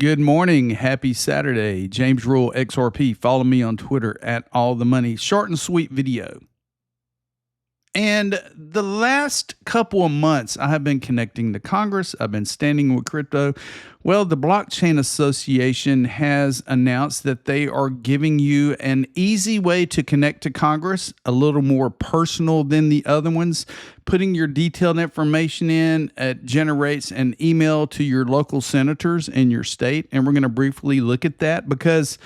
Good morning. Happy Saturday. James Rule, XRP. Follow me on Twitter at All the Money. Short and sweet video. And the last couple of months, I have been connecting to Congress. I've been standing with crypto. Well, the Blockchain Association has announced that they are giving you an easy way to connect to Congress, a little more personal than the other ones. Putting your detailed information in, it generates an email to your local senators in your state. And we're going to briefly look at that because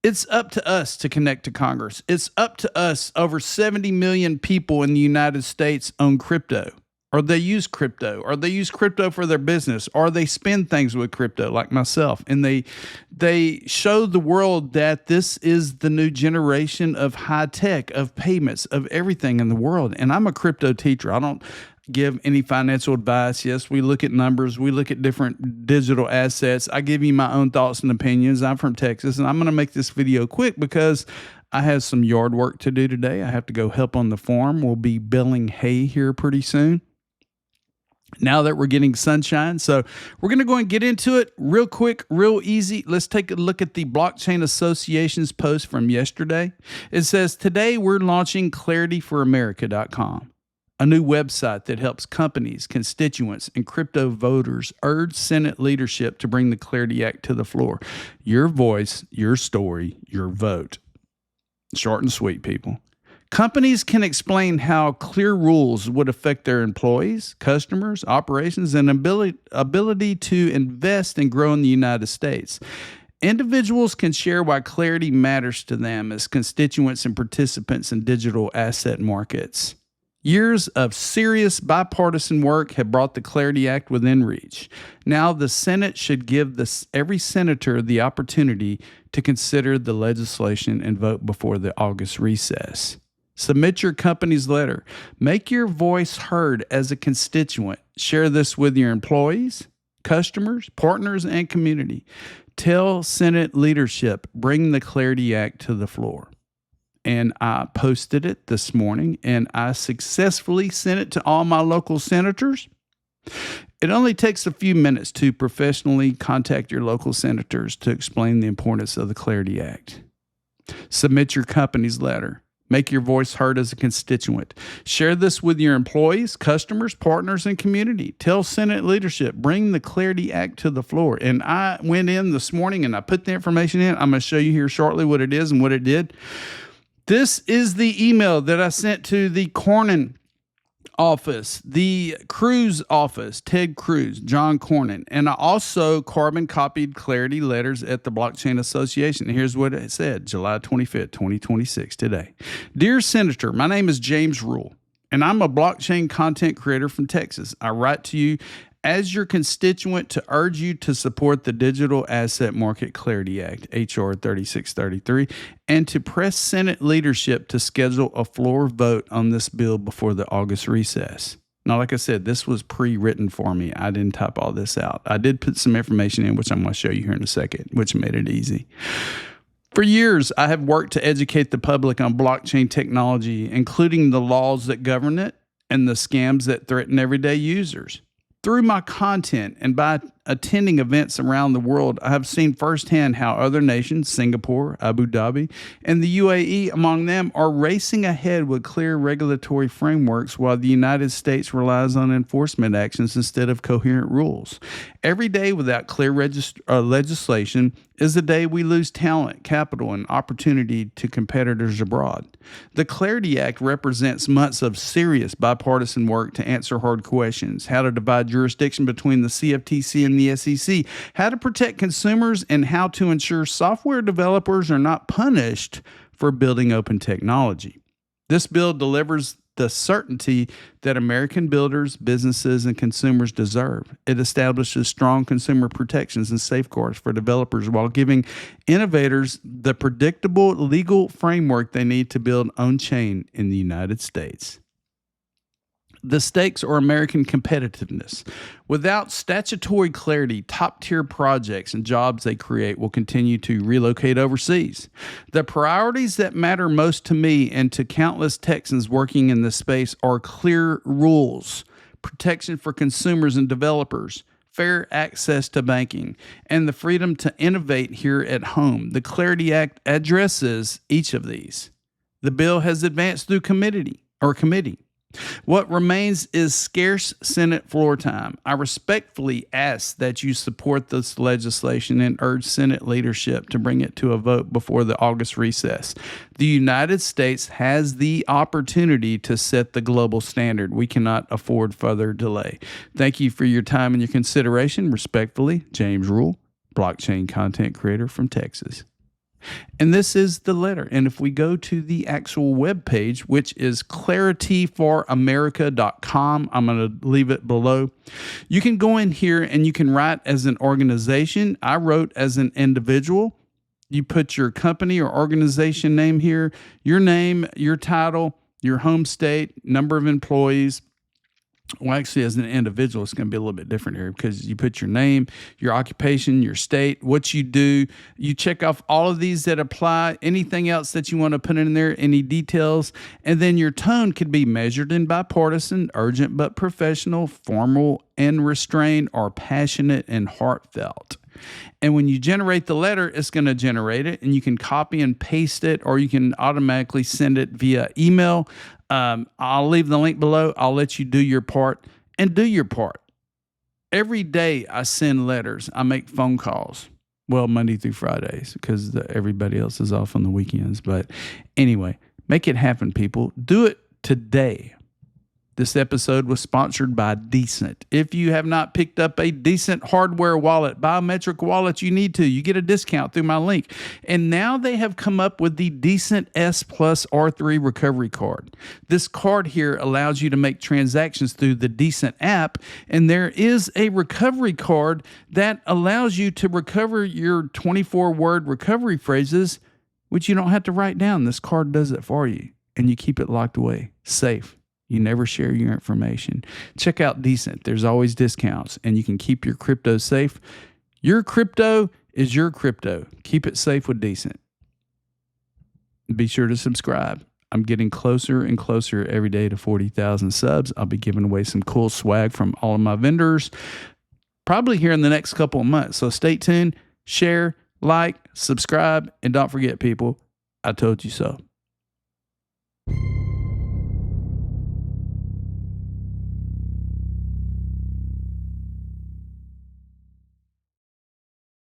it's up to us to connect to Congress. It's up to us. Over 70 million people in the United States own crypto, or they use crypto, or they use crypto for their business, or they spend things with crypto like myself. And they show the world that this is the new generation of high tech, of payments, of everything in the world. And I'm a crypto teacher. I don't give any financial advice. Yes, we look at numbers. We look at different digital assets. I give you my own thoughts and opinions. I'm from Texas, and I'm going to make this video quick because I have some yard work to do today. I have to go help on the farm. We'll be baling hay here pretty soon, now that we're getting sunshine. So we're going to go and get into it real quick, real easy. Let's take a look at the Blockchain Association's post from yesterday. It says, today we're launching clarityforamerica.com. a new website that helps companies, constituents, and crypto voters urge Senate leadership to bring the Clarity Act to the floor. Your voice, your story, your vote. Short and sweet, people. Companies can explain how clear rules would affect their employees, customers, operations, and ability to invest and grow in the United States. Individuals can share why clarity matters to them as constituents and participants in digital asset markets. Years of serious bipartisan work have brought the Clarity Act within reach. Now the Senate should give every senator the opportunity to consider the legislation and vote before the August recess. Submit your company's letter. Make your voice heard as a constituent. Share this with your employees, customers, partners, and community. Tell Senate leadership, bring the Clarity Act to the floor. And I posted it this morning, and I successfully sent it to all my local senators. It only takes a few minutes to professionally contact your local senators to explain the importance of the Clarity Act. Submit your company's letter. Make your voice heard as a constituent. Share this with your employees, customers, partners, and community. Tell Senate leadership, bring the Clarity Act to the floor. And I went in this morning and I put the information in. I'm going to show you here shortly what it is and what it did. This is the email that I sent to the Cornyn office, the Cruz office, Ted Cruz, John Cornyn, and I also carbon copied Clarity letters at the Blockchain Association. Here's what it said, July 25th, 2026, today. Dear Senator, my name is James Rule, and I'm a blockchain content creator from Texas. I write to you as your constituent to urge you to support the Digital Asset Market Clarity Act, H.R. 3633, and to press Senate leadership to schedule a floor vote on this bill before the August recess. Now, like I said, this was pre-written for me. I didn't type all this out. I did put some information in, which I'm going to show you here in a second, which made it easy. For years, I have worked to educate the public on blockchain technology, including the laws that govern it and the scams that threaten everyday users. Through my content and by attending events around the world, I have seen firsthand how other nations, Singapore, Abu Dhabi, and the UAE among them, are racing ahead with clear regulatory frameworks while the United States relies on enforcement actions instead of coherent rules. Every day without clear legislation is the day we lose talent, capital, and opportunity to competitors abroad. The Clarity Act represents months of serious bipartisan work to answer hard questions: how to divide jurisdiction between the CFTC and the SEC, how to protect consumers, and how to ensure software developers are not punished for building open technology. This bill delivers the certainty that American builders, businesses, and consumers deserve. It establishes strong consumer protections and safeguards for developers while giving innovators the predictable legal framework they need to build on-chain in the United States. The stakes are American competitiveness. Without statutory clarity, top-tier projects and jobs they create will continue to relocate overseas. The priorities that matter most to me and to countless Texans working in this space are clear rules, protection for consumers and developers, fair access to banking, and the freedom to innovate here at home. The Clarity Act addresses each of these. The bill has advanced through committee. What remains is scarce Senate floor time. I respectfully ask that you support this legislation and urge Senate leadership to bring it to a vote before the August recess. The United States has the opportunity to set the global standard. We cannot afford further delay. Thank you for your time and your consideration. Respectfully, James Rule, blockchain content creator from Texas. And this is the letter. And if we go to the actual web page, which is clarityforamerica.com, I'm going to leave it below. You can go in here and you can write as an organization. I wrote as an individual. You put your company or organization name here, your name, your title, your home state, number of employees. Well, actually, as an individual, it's going to be a little bit different here because you put your name, your occupation, your state, what you do. You check off all of these that apply, anything else that you want to put in there, any details. And then your tone could be measured in bipartisan, urgent but professional, formal and restrained, or passionate and heartfelt. And when you generate the letter, it's going to generate it, and you can copy and paste it, or you can automatically send it via email. I'll leave the link below. I'll let you do your part and do your part. Every day I send letters. I make phone calls. Well, Monday through Fridays because everybody else is off on the weekends. But anyway, make it happen, people. Do it today. This episode was sponsored by DCENT. If you have not picked up a DCENT hardware wallet, biometric wallet, you need to. You get a discount through my link. And now they have come up with the DCENT S Plus R3 recovery card. This card here allows you to make transactions through the DCENT app, and there is a recovery card that allows you to recover your 24-word recovery phrases, which you don't have to write down. This card does it for you, and you keep it locked away, safe. You never share your information. Check out DCENT. There's always discounts, and you can keep your crypto safe. Your crypto is your crypto. Keep it safe with DCENT. Be sure to subscribe. I'm getting closer and closer every day to 40,000 subs. I'll be giving away some cool swag from all of my vendors, probably here in the next couple of months. So stay tuned, share, like, subscribe, and don't forget, people, I told you so.